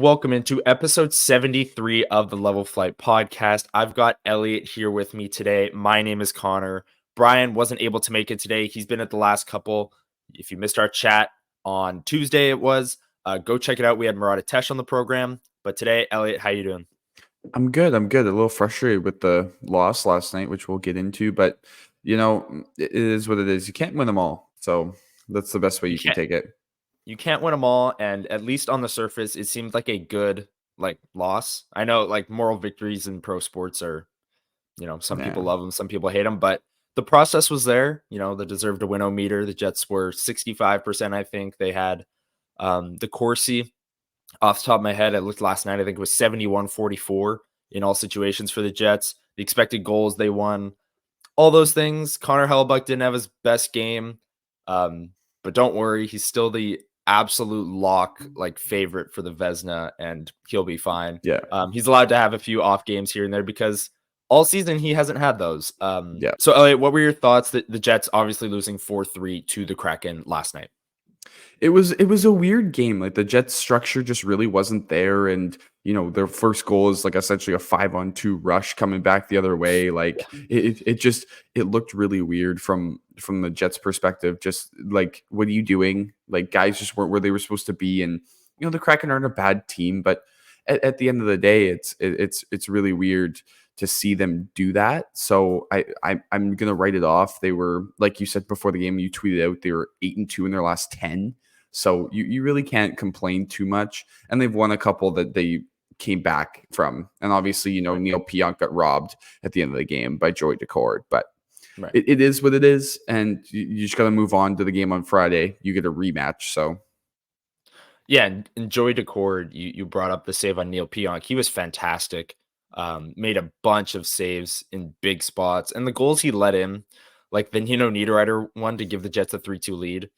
Welcome into episode 73 of the Level Flight podcast. I've got Elliott here with me today. My name is Connor. Brian wasn't able to make it today. He's been at the last couple. If you missed our chat on Tuesday, go check it out. We had Murad Atesh on the program. But today, Elliott, how you doing? I'm good. A little frustrated with the loss last night, which we'll get into, but it is what it is. You can't win them all. So that's the best way you can take it. You can't win them all, and at least on the surface, it seemed like a good loss. I know moral victories in pro sports are, some people love them, some people hate them, but the process was there. The deserve to win meter. The Jets were 65%. I think they had the Corsi. Off the top of my head, I looked last night. I think it was 71-44 in all situations for the Jets. The expected goals they won, all those things. Connor Hellebuyck didn't have his best game, but don't worry, he's still the absolute lock favorite for the Vezina, and he'll be fine. Yeah. He's allowed to have a few off games here and there because all season he hasn't had those. So Elliott, what were your thoughts that the Jets obviously losing 4-3 to the Kraken last night? It was a weird game. Like the Jets structure just really wasn't there. And, their first goal is essentially a 5-on-2 rush coming back the other way. It looked really weird from the Jets perspective. Just what are you doing? Guys just weren't where they were supposed to be. And, the Kraken aren't a bad team, but at the end of the day, it's really weird to see them do that. So I'm gonna write it off. They were, like you said before the game, you tweeted out they were 8-2 in their last 10. So you really can't complain too much. And they've won a couple that they came back from. And obviously, Neil Pionk got robbed at the end of the game by Joey Decord. But right. It is what it is. And you just got to move on to the game on Friday. You get a rematch. So yeah, and Joey Decord, you brought up the save on Neil Pionk. He was fantastic. Made a bunch of saves in big spots. And the goals he let in, like the Niederreiter one to give the Jets a 3-2 lead,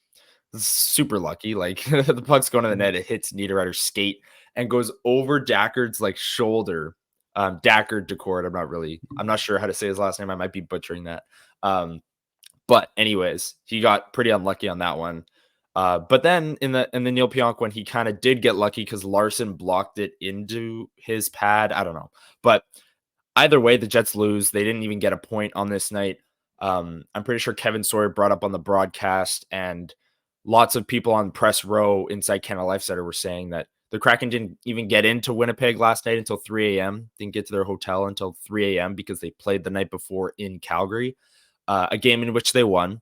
super lucky. The puck's going to the net, it hits Niederreiter's skate and goes over Dackard's shoulder. Dackard Decord. I'm not sure how to say his last name. I might be butchering that. But anyways, he got pretty unlucky on that one. But then in the Neil Pionk one, he kind of did get lucky because Larson blocked it into his pad. I don't know. But either way, the Jets lose. They didn't even get a point on this night. I'm pretty sure Kevin Sawyer brought up on the broadcast, and lots of people on press row inside Canada Life Center were saying that the Kraken didn't even get into Winnipeg last night until 3 a.m. Didn't get to their hotel until 3 a.m. because they played the night before in Calgary, a game in which they won,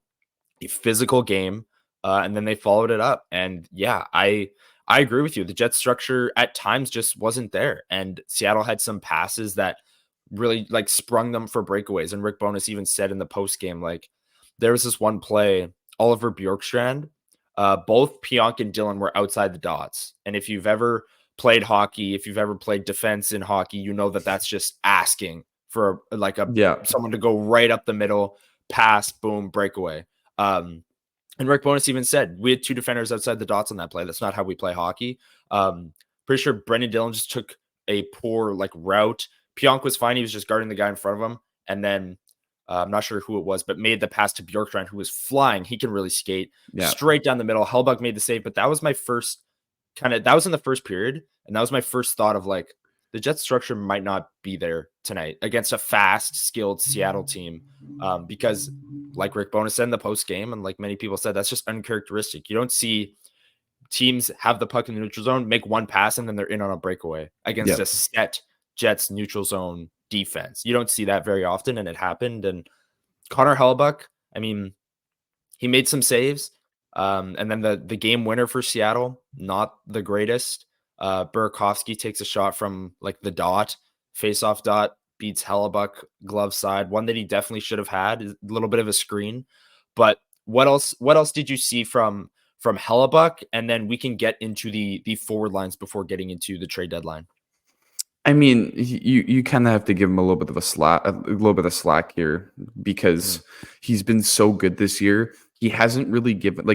a physical game. And then they followed it up. And yeah, I agree with you. The Jets structure at times just wasn't there. And Seattle had some passes that really sprung them for breakaways. And Rick Bowness even said in the post game, there was this one play, Oliver Bjorkstrand, both Pionk and Dillon were outside the dots. And if you've ever played hockey, if you've ever played defense in hockey, you know that that's just asking for someone to go right up the middle, pass, boom, breakaway. And Rick Bowness even said, we had two defenders outside the dots on that play. That's not how we play hockey. Pretty sure Brendan Dillon just took a poor route. Pionk was fine. He was just guarding the guy in front of him. And then I'm not sure who it was, but made the pass to Bjorkstrand, who was flying. He can really skate straight down the middle. Hellebuyck made the save, but that was my first that was in the first period. And that was my first thought of the Jets structure might not be there tonight against a fast, skilled Seattle team. Because like Rick Bowness said in the post game, and like many people said, that's just uncharacteristic. You don't see teams have the puck in the neutral zone, make one pass, and then they're in on a breakaway against a set Jets neutral zone defense. You don't see that very often, and it happened. And Connor Hellebuyck, I mean, he made some saves. And then the game winner for Seattle, not the greatest. Burakovsky takes a shot from the dot, face-off dot, beats Hellebuyck glove side, one that he definitely should have had, a little bit of a screen. But what else did you see from Hellebuyck? And then we can get into the forward lines before getting into the trade deadline. I mean, you kind of have to give him a little bit of slack here because he's been so good this year. He hasn't really given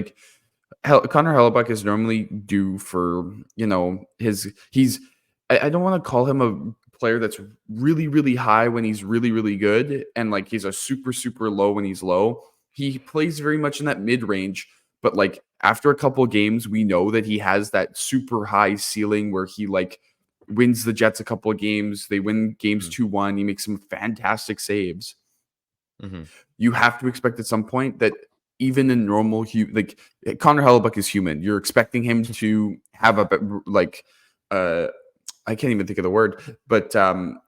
Connor Hellebuyck is normally due for, I don't want to call him a player that's really, really high when he's really, really good. And he's a super, super low when he's low. He plays very much in that mid range, but like after a couple of games, we know that he has that super high ceiling where he like wins the Jets a couple of games. They win games Mhm. 2-1. He makes some fantastic saves. Mhm. You have to expect at some point that even in normal, like Connor Hellebuck is human. You're expecting him to have like, uh, I can't even think of the word, but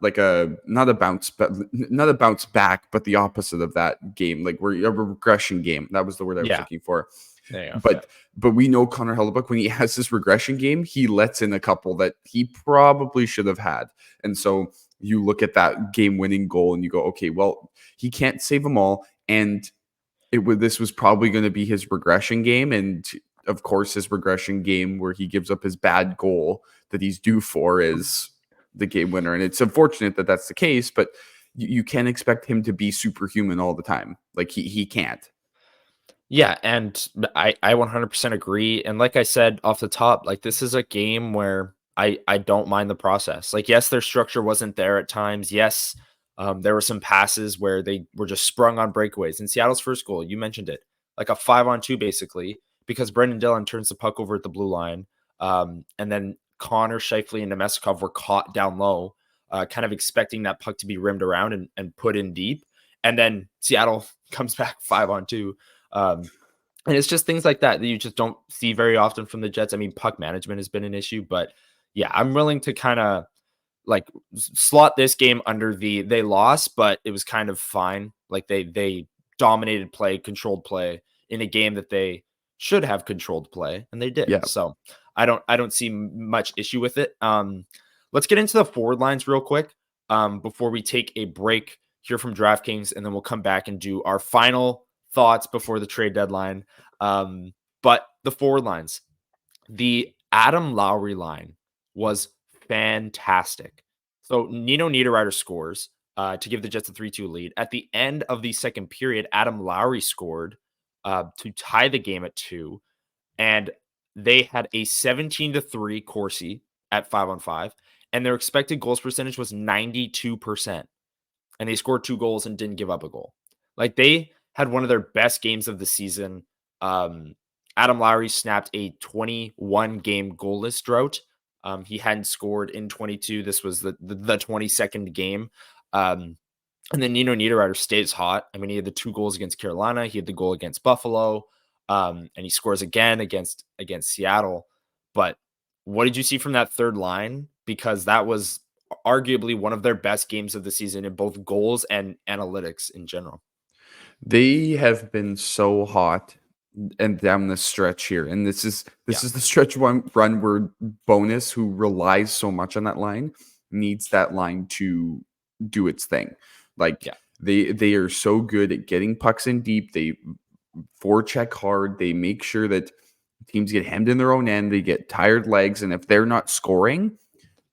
like not a bounce, but not a bounce back, but the opposite of that game, like where a regression game. That was the word I was Yeah. looking for. There you go. Yeah. But we know Connor Hellebuck, when he has this regression game, he lets in a couple that he probably should have had. And so you look at that game-winning goal and you go, okay, well, he can't save them all, and this was probably going to be his regression game, and of course, his regression game where he gives up his bad goal that he's due for is the game winner, and it's unfortunate that that's the case, but you can't expect him to be superhuman all the time. Like he can't. Yeah, and I 100% agree. And like I said off the top, like this is a game where I don't mind the process. Like yes, their structure wasn't there at times. Yes, there were some passes where they were just sprung on breakaways. In Seattle's first goal, you mentioned it, like a 5-on-2 basically, because Brendan Dillon turns the puck over at the blue line, and then Connor, Scheifele, and Nemestikov were caught down low, kind of expecting that puck to be rimmed around and put in deep, and then Seattle comes back 5-on-2. Um, and it's just things like that you just don't see very often from the Jets. I mean, puck management has been an issue, but yeah, I'm willing to kind of like slot this game under the they lost, but it was kind of fine. Like they dominated play, controlled play in a game that they should have controlled play, and they did. Yeah. So I don't see much issue with it. Let's get into the forward lines real quick before we take a break here from DraftKings, and then we'll come back and do our final thoughts before the trade deadline. But the forward lines, the Adam Lowry line was fantastic. So Nino Niederreiter scores to give the Jets a 3-2 lead. At the end of the second period, Adam Lowry scored to tie the game at 2. And they had a 17-3 Corsi at 5-on-5. And their expected goals percentage was 92%. And they scored 2 goals and didn't give up a goal. Like they had one of their best games of the season. Adam Lowry snapped a 21 game goalless drought. He hadn't scored in 22. This was the 22nd game. And then Nino Niederreiter stays hot. I mean, he had the 2 goals against Carolina. He had the goal against Buffalo. And he scores again against Seattle. But what did you see from that third line? Because that was arguably one of their best games of the season in both goals and analytics in general. They have been so hot and down the stretch here. And Yeah. this is the stretch one run where Bonus, who relies so much on that line, needs that line to do its thing. Like Yeah. they are so good at getting pucks in deep. They forecheck hard. They make sure that teams get hemmed in their own end. They get tired legs. And if they're not scoring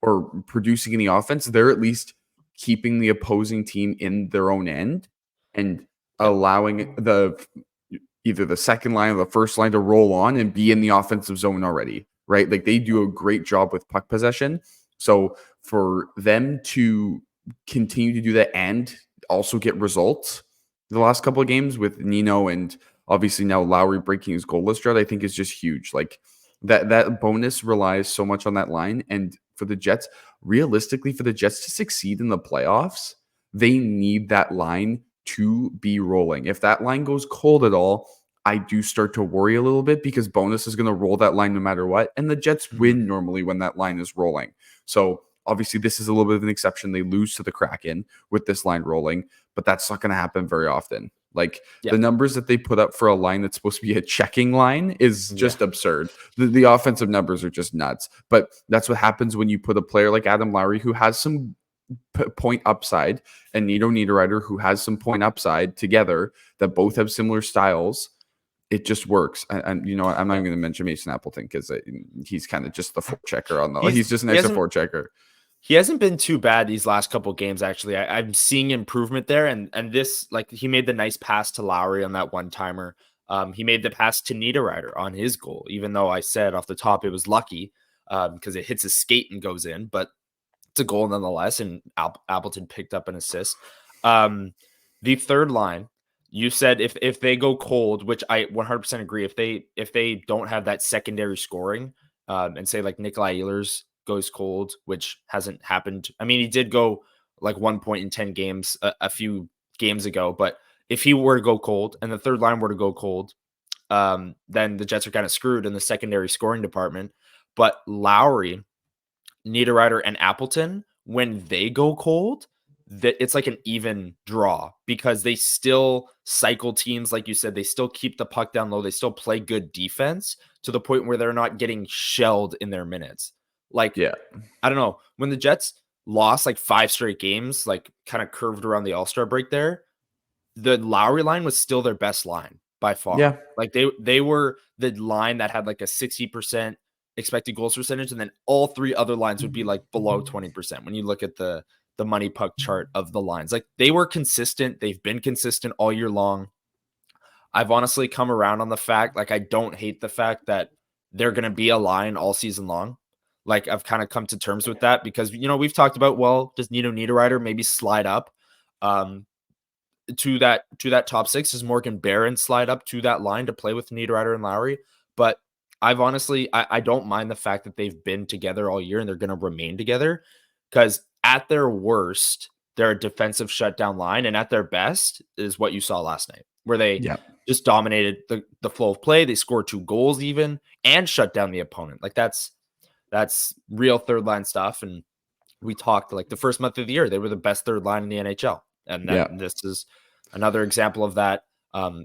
or producing any offense, they're at least keeping the opposing team in their own end and Yeah. allowing either the second line or the first line to roll on and be in the offensive zone already, right? Like they do a great job with puck possession. So for them to continue to do that and also get results the last couple of games with Nino and obviously now Lowry breaking his goalless drought, I think is just huge. Like that Bonus relies so much on that line. And for the Jets, realistically, for the Jets to succeed in the playoffs, they need that line to be rolling. If that line goes cold at all, I do start to worry a little bit because Bonus is going to roll that line no matter what. And the Jets Mhm. win normally when that line is rolling. So obviously, this is a little bit of an exception. They lose to the Kraken with this line rolling, but that's not going to happen very often. Like Yeah. the numbers that they put up for a line that's supposed to be a checking line is Yeah. just absurd. The offensive numbers are just nuts. But that's what happens when you put a player like Adam Lowry, who has some point upside, and Nito Niederreiter, who has some point upside together, that both have similar styles. It just works. And you know what? I'm not Yeah. even going to mention Mason Appleton because he's kind of just the forechecker on the. He's He's just an he extra hasn't forechecker. he hasn't been too bad these last couple games, actually. I'm seeing improvement there, and this, like, he made the nice pass to Lowry on that one timer. He made the pass to Niederreiter on his goal, even though I said off the top it was lucky because it hits his skate and goes in, but it's a goal nonetheless. And Appleton picked up an assist. Um, the third line, You said if they go cold, which I 100% agree. If they don't have that secondary scoring, and say like Nikolai Ehlers goes cold, which hasn't happened. I mean, he did go like 1 point in 10 games a few games ago, but if he were to go cold and the third line were to go cold, then the Jets are kind of screwed in the secondary scoring department. But Lowry, Niederreiter, and Appleton, when they go cold, that it's like an even draw because they still cycle teams, like you said, they still keep the puck down low, they still play good defense to the point where they're not getting shelled in their minutes. Like, Yeah. I don't know, when the Jets lost like 5 straight games, like kind of curved around the All-Star break there, the Lowry line was still their best line by far. Yeah. Like they were the line that had like a 60% expected goals percentage, and then all three other lines would be like below 20% when you look at the money puck chart of the lines. Like they were consistent. They've been consistent all year long. I've honestly come around on the fact, like I don't hate the fact that they're gonna be a line all season long. Like I've kind of come to terms with that because we've talked about, well, does Nino Niederreiter maybe slide up? To that top six? Does Morgan Barron slide up to that line to play with Niederreiter and Lowry? But I've honestly, I don't mind the fact that they've been together all year and they're going to remain together because at their worst, they're a defensive shutdown line, and at their best is what you saw last night, where they Yeah. just dominated the flow of play. They scored 2 goals even and shut down the opponent. Like that's real third line stuff. And we talked like the first month of the year, they were the best third line in the NHL. And that Yeah. this is another example of that.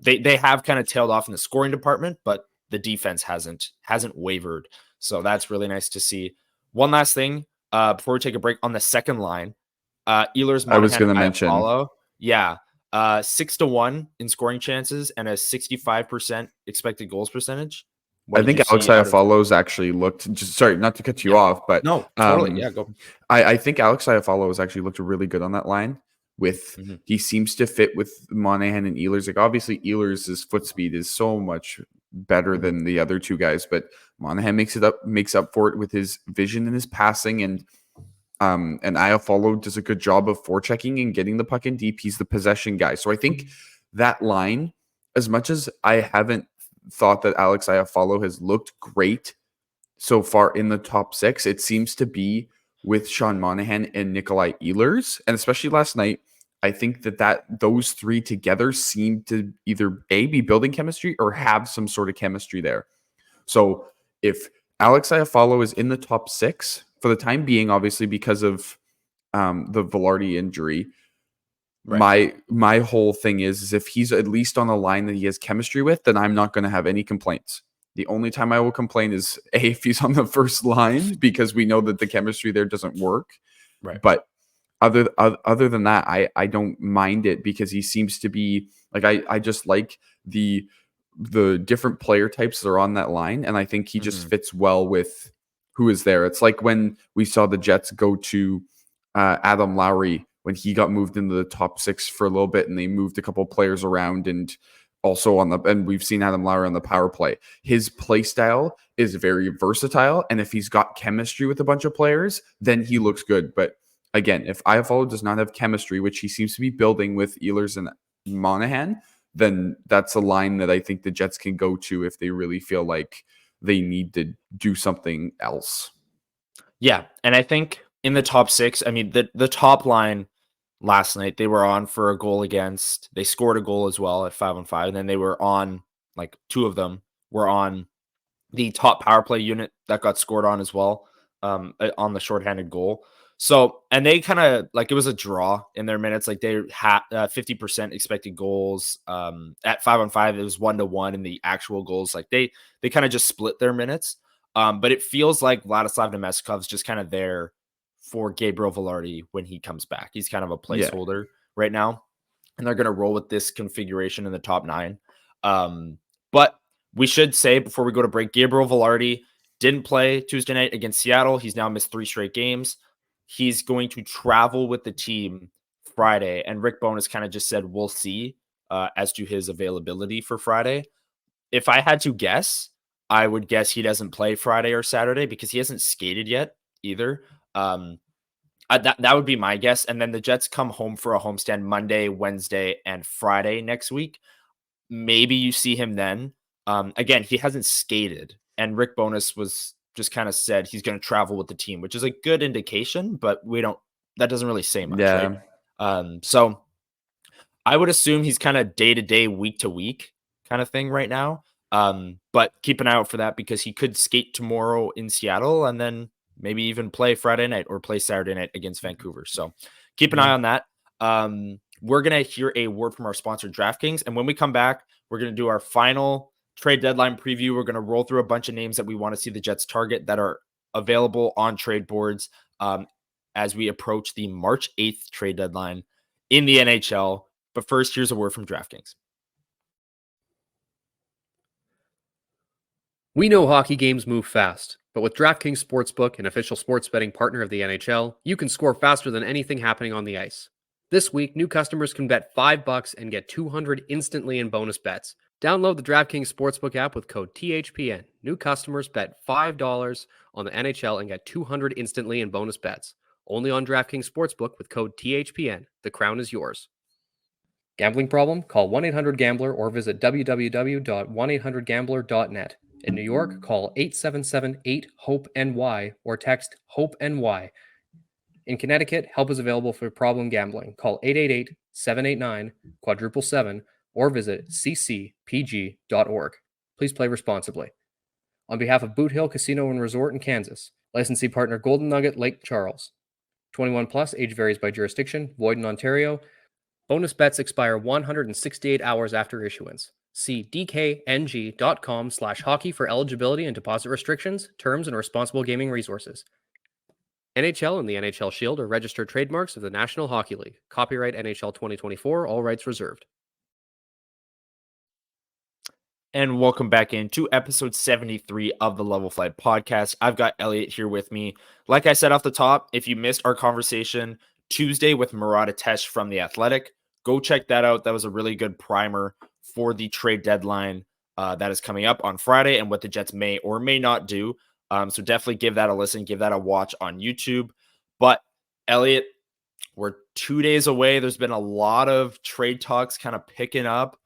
They have kind of tailed off in the scoring department, but the defense hasn't wavered. So that's really nice to see. One last thing before we take a break on the second line, Ehlers, I was Monahan, going to mention, Iafallo. Yeah. 6-1 in scoring chances and a 65% expected goals percentage. What I did think you Alex see out of? Iafallo's actually looked, just sorry, not to cut you Yeah. off, but No, totally. Yeah, go. I think Alex Iafallo has actually looked really good on that line. With Mhm. he seems to fit with Monahan and Ehlers. Like obviously Ehlers' foot speed is so much better than the other two guys, but Monahan makes up for it with his vision and his passing, and Iafallo does a good job of forechecking and getting the puck in deep. He's the possession guy. So I think that line, as much as I haven't thought that Alex Iafallo has looked great so far in the top six, it seems to be with Sean Monahan and Nikolai Ehlers. And especially last night, I think that those three together seem to either A, be building chemistry or have some sort of chemistry there. So if Alex Iafallo is in the top six for the time being, obviously because of the Velarde injury, Right. my whole thing is if he's at least on a line that he has chemistry with, then I'm not going to have any complaints. The only time I will complain is A, if he's on the first line because we know that the chemistry there doesn't work. Right. But other than that, I don't mind it because he seems to be like I just like the different player types that are on that line, and I think he just Mhm. fits well with who is there. It's like when we saw the Jets go to Adam Lowry when he got moved into the top six for a little bit, and they moved a couple players around, and also and we've seen Adam Lowry on the power play. His play style is very versatile, and if he's got chemistry with a bunch of players, then he looks good. But again, if Iafallo does not have chemistry, which he seems to be building with Ehlers and Monahan, then that's a line that I think the Jets can go to if they really feel like they need to do something else. Yeah, and I think in the top six, I mean the top line last night, they were on for a goal against. They scored a goal as well at 5-on-5, and then they were on like two of them were on the top power play unit that got scored on as well, on the shorthanded goal. So, and they kind of like it was a draw in their minutes. Like they had 50% expected goals. At 5-on-5, it was 1-1 in the actual goals. Like they kind of just split their minutes. But it feels like Vladislav Nemeskov's just kind of there for Gabriel Velarde when he comes back. He's kind of a Yeah. placeholder right now, and they're going to roll with this configuration in the top nine. But we should say before we go to break, Gabriel Velarde didn't play Tuesday night against Seattle. He's now missed 3 straight games. He's going to travel with the team Friday, and Rick Bowness kind of just said we'll see as to his availability for Friday. If I had to guess, I would guess he doesn't play Friday or Saturday because he hasn't skated yet either. Um, That would be my guess. And then the Jets come home for a homestand Monday, Wednesday, and Friday next week. Maybe you see him then. Again, he hasn't skated, and Rick Bowness was just kind of said he's going to travel with the team, which is a good indication, but that doesn't really say much, right? Yeah. So I would assume he's kind of day to day, week to week kind of thing right now. But keep an eye out for that because he could skate tomorrow in Seattle and then maybe even play Friday night or play Saturday night against Vancouver. So keep an eye Yeah. on that. We're going to hear a word from our sponsor, DraftKings. And when we come back, we're going to do our final trade deadline preview. We're going to roll through a bunch of names that we want to see the Jets target that are available on trade boards as we approach the March 8th trade deadline in the NHL. But first, here's a word from DraftKings. We know hockey games move fast, but with DraftKings Sportsbook, an official sports betting partner of the NHL, you can score faster than anything happening on the ice. This week, new customers can bet $5 and get $200 instantly in bonus bets. Download the DraftKings Sportsbook app with code THPN. New customers bet $5 on the NHL and get $200 instantly in bonus bets. Only on DraftKings Sportsbook with code THPN. The crown is yours. Gambling problem? Call 1-800-GAMBLER or visit www.1800gambler.net. In New York, call 877-8-HOPE-NY or text HOPE-NY. In Connecticut, help is available for problem gambling. Call 888-789-777 or visit ccpg.org. Please play responsibly. On behalf of Boot Hill Casino and Resort in Kansas, licensee partner Golden Nugget Lake Charles. 21 plus, age varies by jurisdiction, void in Ontario. Bonus bets expire 168 hours after issuance. See dkng.com/hockey for eligibility and deposit restrictions, terms, and responsible gaming resources. NHL and the NHL Shield are registered trademarks of the National Hockey League. Copyright NHL 2024, all rights reserved. And welcome back into episode 73 of the Level Flight podcast. I've got Elliott here with me. Like I said off the top, if you missed our conversation Tuesday with Murat Atesh from The Athletic, go check that out. That was a really good primer for the trade deadline that is coming up on Friday and what the Jets may or may not do. So definitely give that a listen, give that a watch on YouTube. But Elliott, we're 2 days away. There's been a lot of trade talks kind of picking up.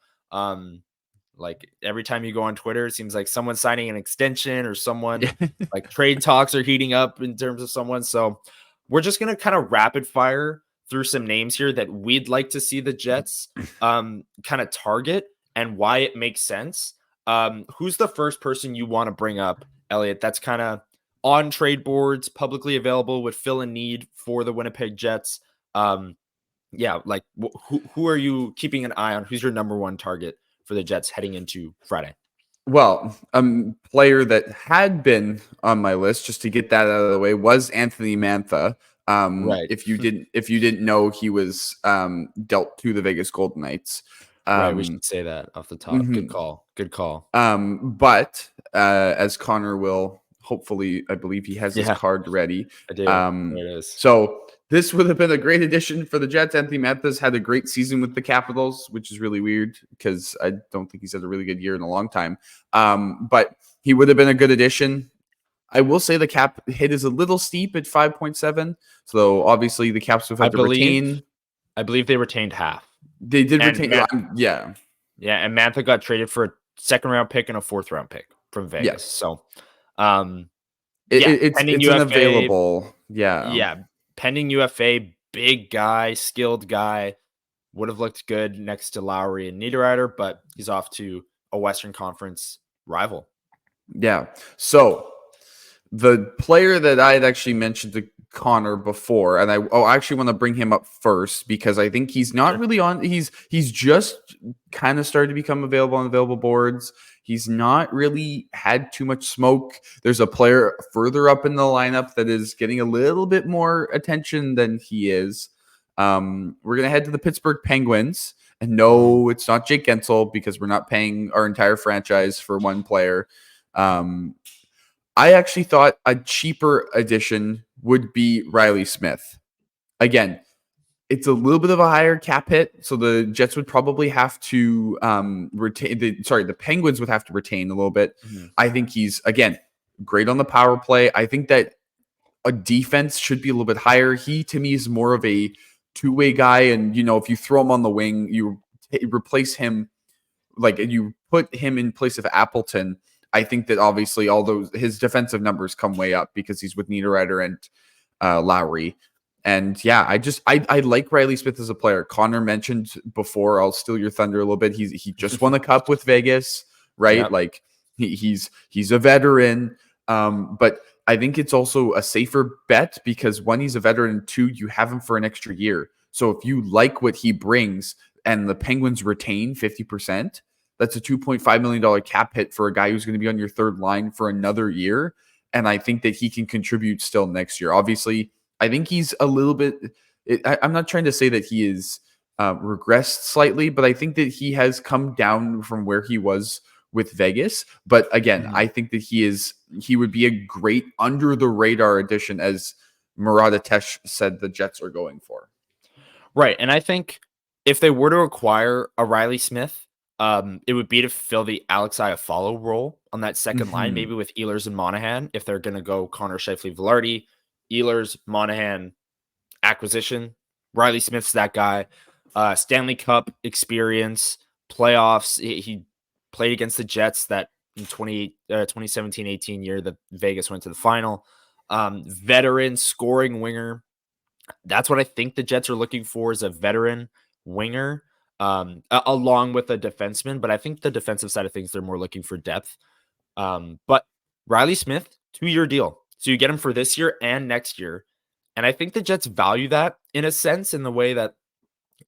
Like every time you go on Twitter, it seems like someone's signing an extension or someone like trade talks are heating up in terms of someone. So we're just going to kind of rapid fire through some names here that we'd like to see the Jets kind of target and why it makes sense. Who's the first person you want to bring up, Elliott, that's kind of on trade boards, publicly available, would fill a need for the Winnipeg Jets? Yeah, like who are you keeping an eye on? Who's your number one target for the Jets heading into Friday? Well, a player that had been on my list, just to get that out of the way, was Anthony Mantha. Right. If you didn't know, he was dealt to the Vegas Golden Knights. Right, we should say that off the top. Mm-hmm. Good call. Good call. But as Connor will hopefully, I believe he has his card ready. I do. There it is. So this would have been a great addition for the Jets. Anthony Mantha's had a great season with the Capitals, which is really weird because I don't think he's had a really good year in a long time. But he would have been a good addition. I will say the cap hit is a little steep at 5.7. So obviously the Caps would have to retain. I believe they retained half. They did retain. Yeah. Yeah. And Mantha got traded for a second round pick and a fourth round pick from Vegas. Yes. So it's UFA, an available. Yeah. Yeah. Pending UFA, big guy, skilled guy, would have looked good next to Lowry and Niederreiter, but he's off to a Western Conference rival. Yeah. So the player that I had actually mentioned to Connor before, and I actually want to bring him up first because I think he's not really on. He's just kind of started to become available on available boards. He's not really had too much smoke. There's a player further up in the lineup that is getting a little bit more attention than he is. We're going to head to the Pittsburgh Penguins. And no, it's not Jake Gensel because we're not paying our entire franchise for one player. I actually thought a cheaper addition would be Riley Smith. Again, it's a little bit of a higher cap hit, so the Jets would probably have to retain. The Penguins would have to retain a little bit. Mm-hmm. I think he's, again, great on the power play. I think that a defense should be a little bit higher. He, to me, is more of a two-way guy. And, if you throw him on the wing, you replace him, like you put him in place of Appleton. I think that obviously his defensive numbers come way up because he's with Niederreiter and Lowry. And yeah, I like Riley Smith as a player. Connor mentioned before, I'll steal your thunder a little bit. He just won a cup with Vegas, right? Yeah. Like he's a veteran. But I think it's also a safer bet because one, he's a veteran, two, you have him for an extra year. So if you like what he brings and the Penguins retain 50%, that's a $2.5 million cap hit for a guy who's going to be on your third line for another year. And I think that he can contribute still next year. Obviously, I think he's a little bit, I'm not trying to say that he is regressed slightly, but I think that he has come down from where he was with Vegas. But again, I think that he would be a great under the radar addition, as Murat Atesh said the Jets are going for. Right. And I think if they were to acquire a Riley Smith, it would be to fill the Alex Iafallo role on that second line, maybe with Ehlers and Monahan, if they're going to go Connor Scheifele, Velarde, Ehlers, Monahan acquisition. Riley Smith's that guy. Stanley Cup experience, playoffs. He played against the Jets that in 2017-18 year that Vegas went to the final. Veteran scoring winger. That's what I think the Jets are looking for, is a veteran winger along with a defenseman. But I think the defensive side of things, they're more looking for depth. But Riley Smith, 2-year deal. So you get him for this year and next year. And I think the Jets value that in a sense, in the way that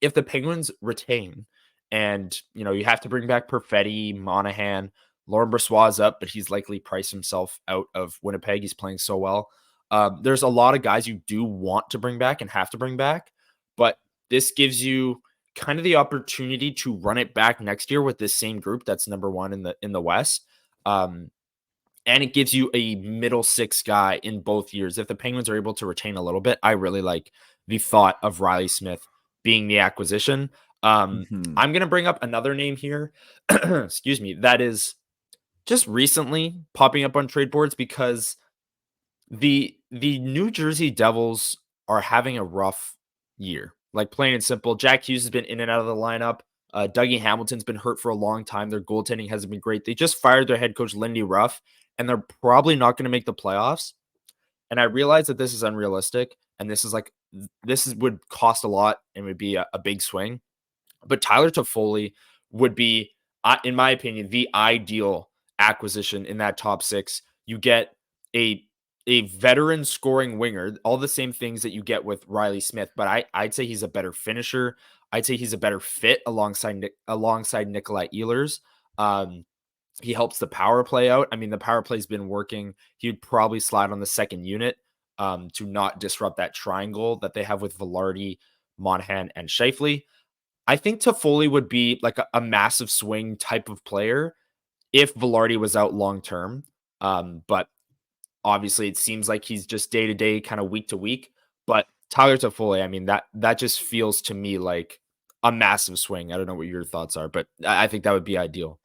if the Penguins retain and, you have to bring back Perfetti, Monahan, Laurent Brossoit is up, but he's likely priced himself out of Winnipeg. He's playing so well. There's a lot of guys you do want to bring back and have to bring back, but this gives you kind of the opportunity to run it back next year with this same group that's number one in the West. And it gives you a middle six guy in both years. If the Penguins are able to retain a little bit, I really like the thought of Riley Smith being the acquisition. I'm going to bring up another name here, excuse me, that is just recently popping up on trade boards because the New Jersey Devils are having a rough year. Like, plain and simple, Jack Hughes has been in and out of the lineup. Dougie Hamilton's been hurt for a long time. Their goaltending hasn't been great. They just fired their head coach, Lindy Ruff, and they're probably not going to make the playoffs. And I realize that this is unrealistic, and this would cost a lot and would be a big swing. But Tyler Toffoli would be, in my opinion, the ideal acquisition in that top six. You get a veteran scoring winger, all the same things that you get with Riley Smith, but I'd say he's a better finisher. I'd say he's a better fit alongside Nikolai Ehlers. He helps the power play out. I mean, the power play's been working. He'd probably slide on the second unit to not disrupt that triangle that they have with Velarde, Monahan, and Scheifele. I think Toffoli would be like a massive swing type of player if Velarde was out long term. But obviously, it seems like he's just day to day, kind of week to week. But Tyler Toffoli, I mean, that just feels to me like a massive swing. I don't know what your thoughts are, but I think that would be ideal.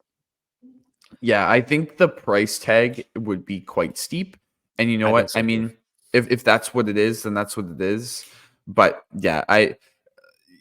Yeah, I think the price tag would be quite steep. And you know what? So I mean, if that's what it is, then that's what it is. But yeah,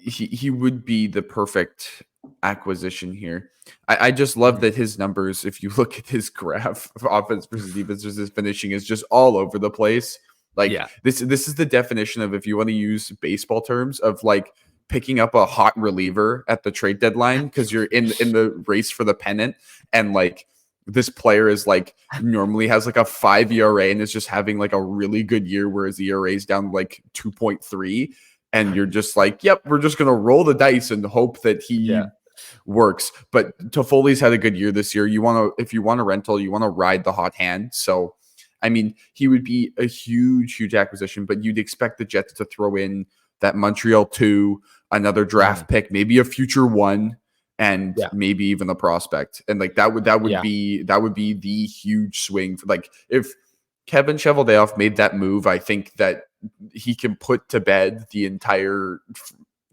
he would be the perfect acquisition here. I just love that his numbers, if you look at his graph of offense versus defense versus finishing, is just all over the place. Like, this is the definition of, if you want to use baseball terms, of like picking up a hot reliever at the trade deadline because you're in the race for the pennant, and like this player is like normally has like a 5 ERA and is just having like a really good year, whereas the ERA is down like 2.3, and you're just like, yep, we're just gonna roll the dice and hope that he works. But Toffoli's had a good year this year. If you want a rental, you want to ride the hot hand. So I mean, he would be a huge acquisition, but you'd expect the Jets to throw in that Montreal 2, another draft pick, maybe a future 1, and maybe even a prospect. And like that would be the huge swing. Like, if Kevin Cheveldayoff made that move, I think that he can put to bed the entire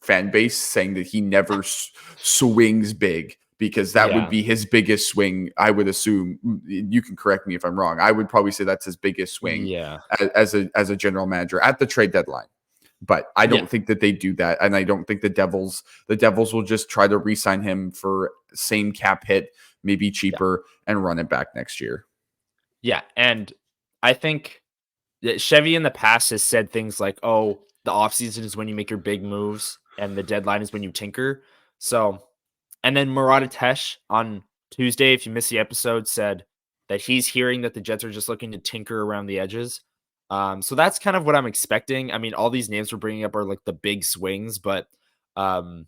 fan base saying that he never swings big, because that would be his biggest swing. I would assume, you can correct me if I'm wrong. I would probably say that's his biggest swing as a general manager at the trade deadline. But I don't think that they do that, and I don't think the Devils will just try to re-sign him for same cap hit, maybe cheaper, and run it back next year. Yeah, and I think that Chevy in the past has said things like, "Oh, the offseason is when you make your big moves, and the deadline is when you tinker." So, and then Murat Atesh on Tuesday, if you missed the episode, said that he's hearing that the Jets are just looking to tinker around the edges. So that's kind of what I'm expecting. I mean, all these names we're bringing up are like the big swings, but I'm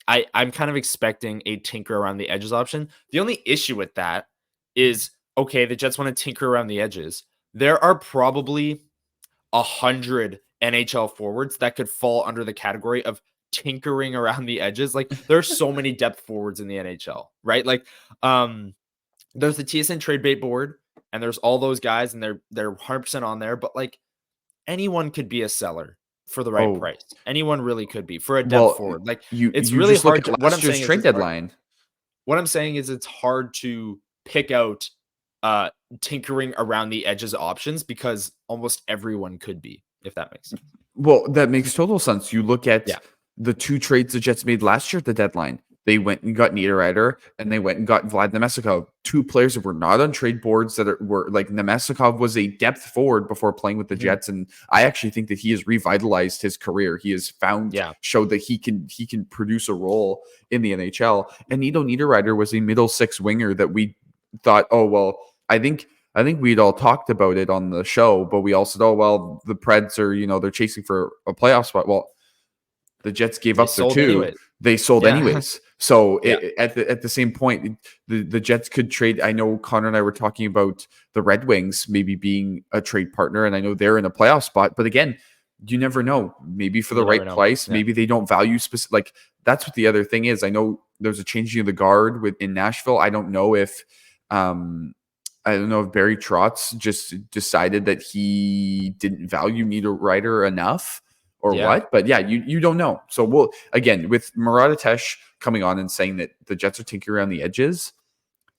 kind of expecting a tinker around the edges option. The only issue with that is, okay, the Jets want to tinker around the edges. There are probably 100 NHL forwards that could fall under the category of tinkering around the edges. Like, there's so many depth forwards in the NHL, right? Like, there's the TSN trade bait board, and there's all those guys, and they're 100% on there. But like, anyone could be a seller for the right price. Anyone really could be for a depth forward. Like, it's really just hard. Look at What last I'm year's saying trade is deadline. what I'm saying is it's hard to pick out tinkering around the edges options because almost everyone could be, if that makes sense. Well, that makes total sense. You look at the two trades the Jets made last year at the deadline. They went and got Niederreiter, and they went and got Vlad Nemestikov, two players that were not on trade boards were like, Nemestikov was a depth forward before playing with the Jets, and I actually think that he has revitalized his career. He has showed that he can produce a role in the NHL. And Nito Niederreiter was a middle six winger that we thought, oh well, I think we'd all talked about it on the show, but we all said, oh well, the Preds are they're chasing for a playoff spot. Well, the Jets gave up their two. Anyways. They sold anyways. So at the same point, the Jets could trade. I know Connor and I were talking about the Red Wings maybe being a trade partner, and I know they're in a playoff spot. But again, you never know. Maybe for the right price, maybe they don't value specific. Like, that's what the other thing is. I know there's a changing of the guard in Nashville. I don't know if Barry Trotz just decided that he didn't value Niederreiter enough or what, but you don't know. So we'll, again, with Murat Atesh coming on and saying that the Jets are tinkering around the edges,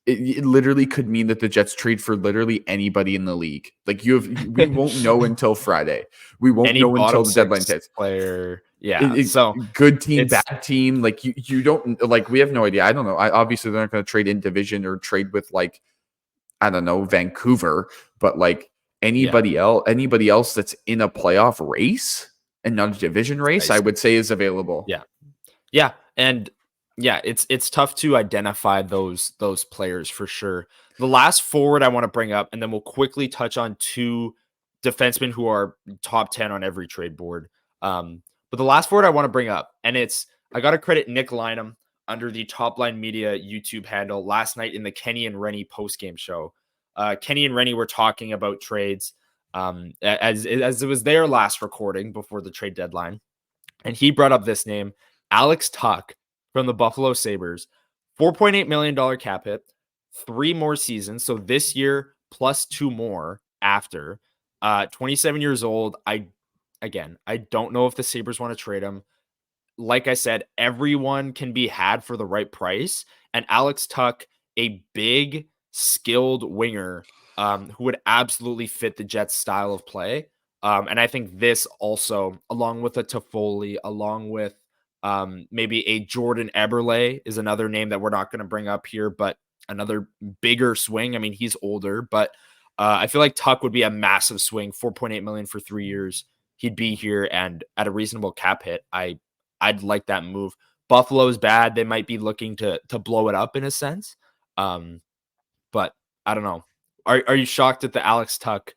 it literally could mean that the Jets trade for literally anybody in the league. Like, we won't know until Friday. We won't know until the deadline hits. Player, so good team, bad team. Like, you don't, like, we have no idea. I don't know. Obviously they're not going to trade in division or trade with, like, I don't know, Vancouver, but like anybody else that's in a playoff race and not a division race, I would say is available. Yeah. And it's tough to identify those players for sure. The last forward I want to bring up, and then we'll quickly touch on two defensemen who are top 10 on every trade board. But the last forward I want to bring up, and I got to credit Nick Lynham under the Top Line Media YouTube handle last night in the Kenny and Rennie postgame show. Kenny and Rennie were talking about trades as it was their last recording before the trade deadline. And he brought up this name, Alex Tuch from the Buffalo Sabres. $4.8 million cap hit, 3 more seasons. So this year plus 2 more after. 27 years old. I don't know if the Sabres want to trade him. Like I said, everyone can be had for the right price. And Alex Tuch, a big, skilled winger who would absolutely fit the Jets' style of play. And I think this also, along with a Toffoli, along with maybe a Jordan Eberle is another name that we're not going to bring up here, but another bigger swing. I mean, he's older, but I feel like Tuch would be a massive swing, $4.8 million for 3 years. He'd be here and at a reasonable cap hit. I'd like that move. Buffalo's bad. They might be looking to blow it up in a sense. But I don't know. Are you shocked at the Alex Tuch,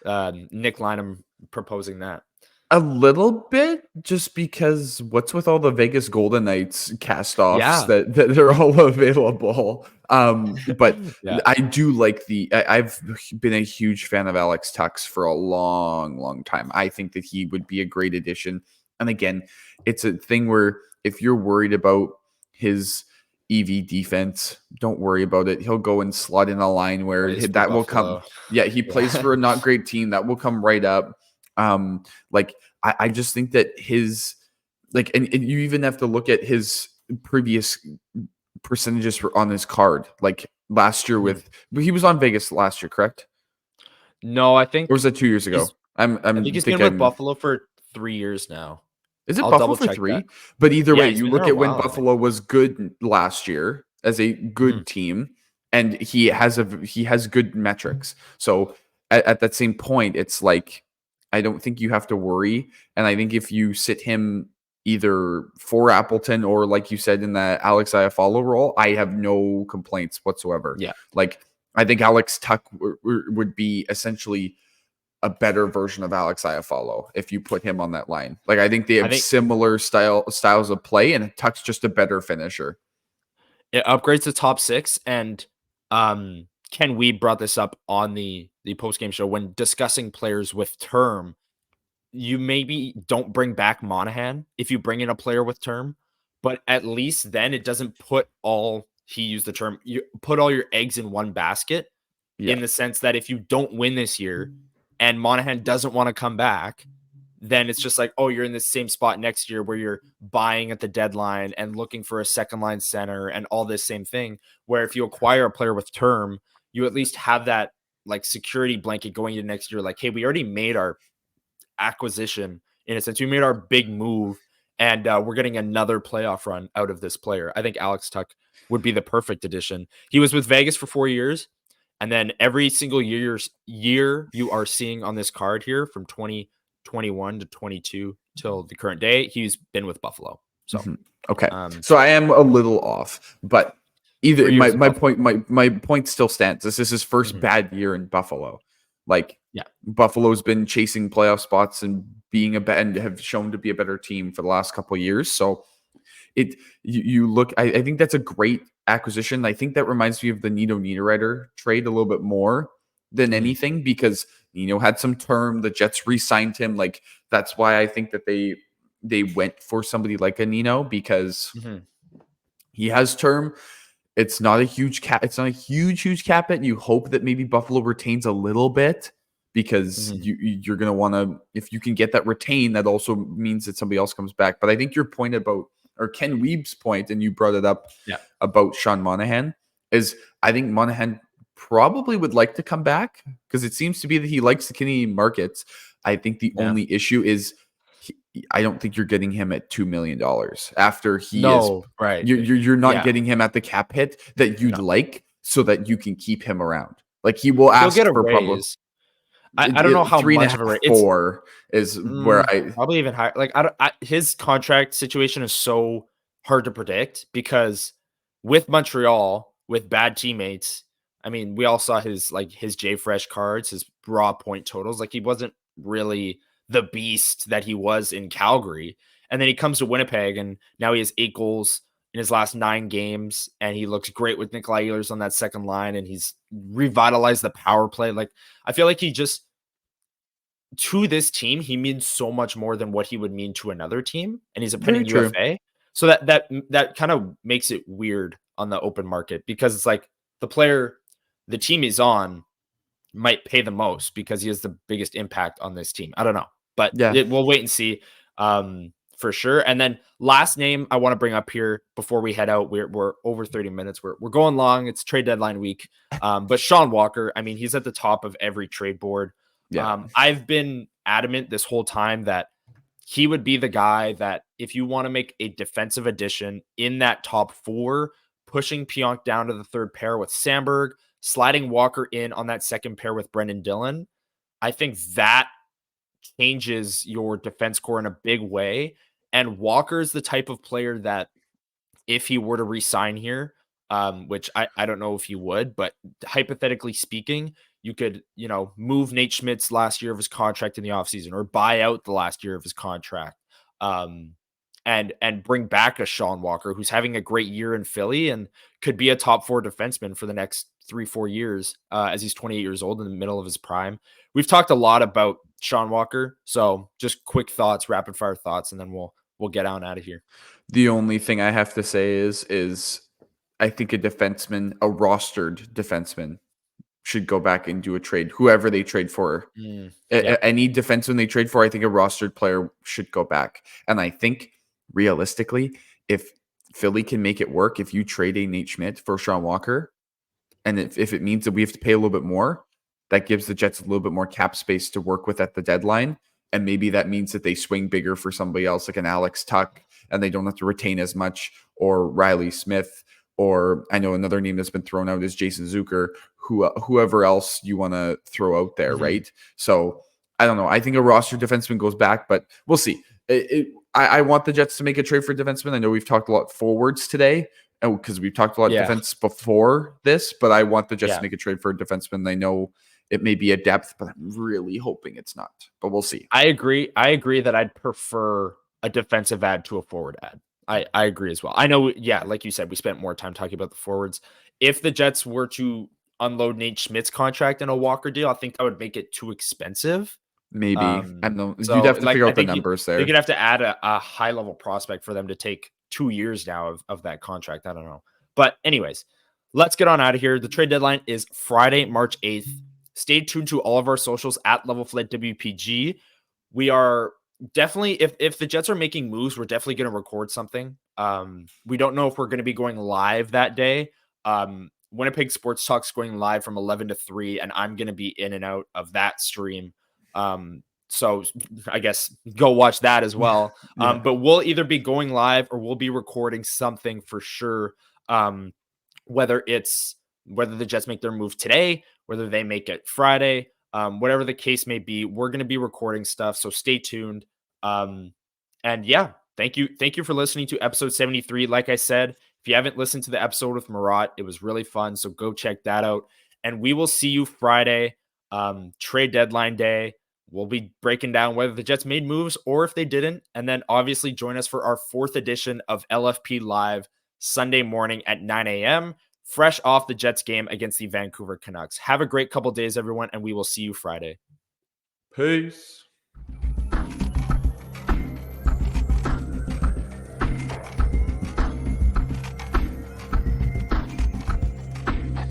Nick Lynham proposing that? A little bit, just because what's with all the Vegas Golden Knights cast-offs that are all available. But I do like I've been a huge fan of Alex Tuch for a long, long time. I think that he would be a great addition. And again, it's a thing where if you're worried about his EV defense, don't worry about it. He'll go and slot in a line where that will come. Yeah, he plays for a not great team. That will come right up. I just think that his, like, and you even have to look at his previous percentages on his card. Like last year he was on Vegas last year, correct? No, I Or think was that 2 years ago? he's I think he's been with Buffalo for 3 years now. Is it I'll Buffalo double for check that. 3? But either Yeah, way, he's you been there look a at when while, I think. Buffalo was good last year as a good team, and he has good metrics. So at that same point, it's like I don't think you have to worry. And I think if you sit him either for Appleton or like you said in that Alex Iafallo role, I have no complaints whatsoever. Yeah. Like I think Alex Tuck would be essentially a better version of Alex Iafallo if you put him on that line. Like I think they have similar styles of play, and Tuck's just a better finisher. It upgrades the top 6, and Ken Weed brought this up on the post-game show when discussing players with term. You maybe don't bring back Monahan if you bring in a player with term, but at least then it doesn't put he used the term, you put all your eggs in one basket, in the sense that if you don't win this year and Monahan doesn't want to come back, then it's just like, oh, you're in the same spot next year where you're buying at the deadline and looking for a second line center and all this same thing. Where if you acquire a player with term, you at least have that like security blanket going into next year. Like, hey, we already made our acquisition in a sense. We made our big move, and we're getting another playoff run out of this player. I think Alex Tuck would be the perfect addition. He was with Vegas for 4 years, and then every single year you are seeing on this card here from 2021 to 22 till the current day, he's been with Buffalo. So okay, so I am a little off, but either my point still stands. This is his first bad year in Buffalo. Like, Buffalo's been chasing playoff spots and and have shown to be a better team for the last couple of years. So you look, I think that's a great acquisition. I think that reminds me of the Nino Niederreiter trade a little bit more than anything, because Nino had some term. The Jets re-signed him. Like, that's why I think that they went for somebody like a Nino, because he has term. It's not a huge cap. It's not a huge cap hit. You hope that maybe Buffalo retains a little bit, because you're going to want to, if you can get that retained, that also means that somebody else comes back. But I think your point or Ken Weeb's point, and you brought it up about Sean Monahan, is I think Monahan probably would like to come back, because it seems to be that he likes the Canadian markets. I think the only issue is I don't think you're getting him at $2 million after he is right. You're not getting him at the cap hit that you'd like, so that you can keep him around. Like, he will ask get a for raise. I don't know how much of a raise. 4 is where I probably even higher. Like, his contract situation is so hard to predict, because with Montreal, with bad teammates, I mean, we all saw his JFresh cards, his raw point totals. Like, he wasn't really the beast that he was in Calgary. And then he comes to Winnipeg, and now he has 8 goals in his last 9 games, and he looks great with Nikolai Ehlers on that second line, and he's revitalized the power play. Like, I feel like to this team, he means so much more than what he would mean to another team, and he's a pending UFA. So that kind of makes it weird on the open market, because it's like the team he's on might pay the most because he has the biggest impact on this team. I don't know, but we'll wait and see for sure. And then last name I want to bring up here before we head out, we're over 30 minutes. We're going long. It's trade deadline week. But Sean Walker, I mean, he's at the top of every trade board. I've been adamant this whole time that he would be the guy that, if you want to make a defensive addition in that top 4, pushing Pionk down to the third pair with Samberg, sliding Walker in on that second pair with Brendan Dillon, I think that changes your defense core in a big way. And Walker is the type of player that, if he were to re-sign here, which I don't know if he would, but hypothetically speaking, you could, move Nate Schmidt's last year of his contract in the offseason, or buy out the last year of his contract, and bring back a Sean Walker who's having a great year in Philly and could be a top 4 defenseman for the next 3-4 years, as he's 28 years old, in the middle of his prime. We've talked a lot about Sean Walker, so just quick thoughts, rapid fire thoughts, and then we'll get on out of here. The only thing I have to say is I think a rostered defenseman should go back and do a trade, whoever they trade for. Any defenseman they trade for, I think a rostered player should go back. And I think realistically, if Philly can make it work if you trade a Nate Schmidt for Sean Walker. And if it means that we have to pay a little bit more, that gives the Jets a little bit more cap space to work with at the deadline. And maybe that means that they swing bigger for somebody else, like an Alex Tuck, and they don't have to retain as much, or Riley Smith, or I know another name that's been thrown out is Jason Zucker, whoever else you want to throw out there, right? So I don't know. I think a roster defenseman goes back, but we'll see. I want the Jets to make a trade for defenseman. I know we've talked a lot forwards today, because we've talked a lot of defense before this, but I want the Jets to make a trade for a defenseman. I know it may be a depth, but I'm really hoping it's not. But we'll see. I agree that I'd prefer a defensive ad to a forward ad. I agree as well. I know, like you said, we spent more time talking about the forwards. If the Jets were to unload Nate Schmidt's contract in a Walker deal, I think that would make it too expensive. Maybe. I don't know. So, You'd have to figure out the numbers there. They could have to add a high-level prospect for them to take 2 years now of that contract. I don't know. But anyways, let's get on out of here. The trade deadline is Friday, March 8th. Stay tuned to all of our socials at Level Flight WPG. We are definitely, if the Jets are making moves, we're definitely going to record something. We don't know if we're going to be going live that day. Winnipeg Sports Talk's going live from 11 to 3, and I'm going to be in and out of that stream. So I guess go watch that as well. But we'll either be going live or we'll be recording something for sure. Whether the Jets make their move today, whether they make it Friday, whatever the case may be, we're going to be recording stuff. So stay tuned. And yeah, thank you for listening to episode 73. Like I said, if you haven't listened to the episode with Marat, it was really fun. So go check that out. And we will see you Friday, trade deadline day. We'll be breaking down whether the Jets made moves or if they didn't. And then obviously join us for our 4th edition of LFP Live Sunday morning at 9 a.m. fresh off the Jets game against the Vancouver Canucks. Have a great couple days, everyone, and we will see you Friday. Peace.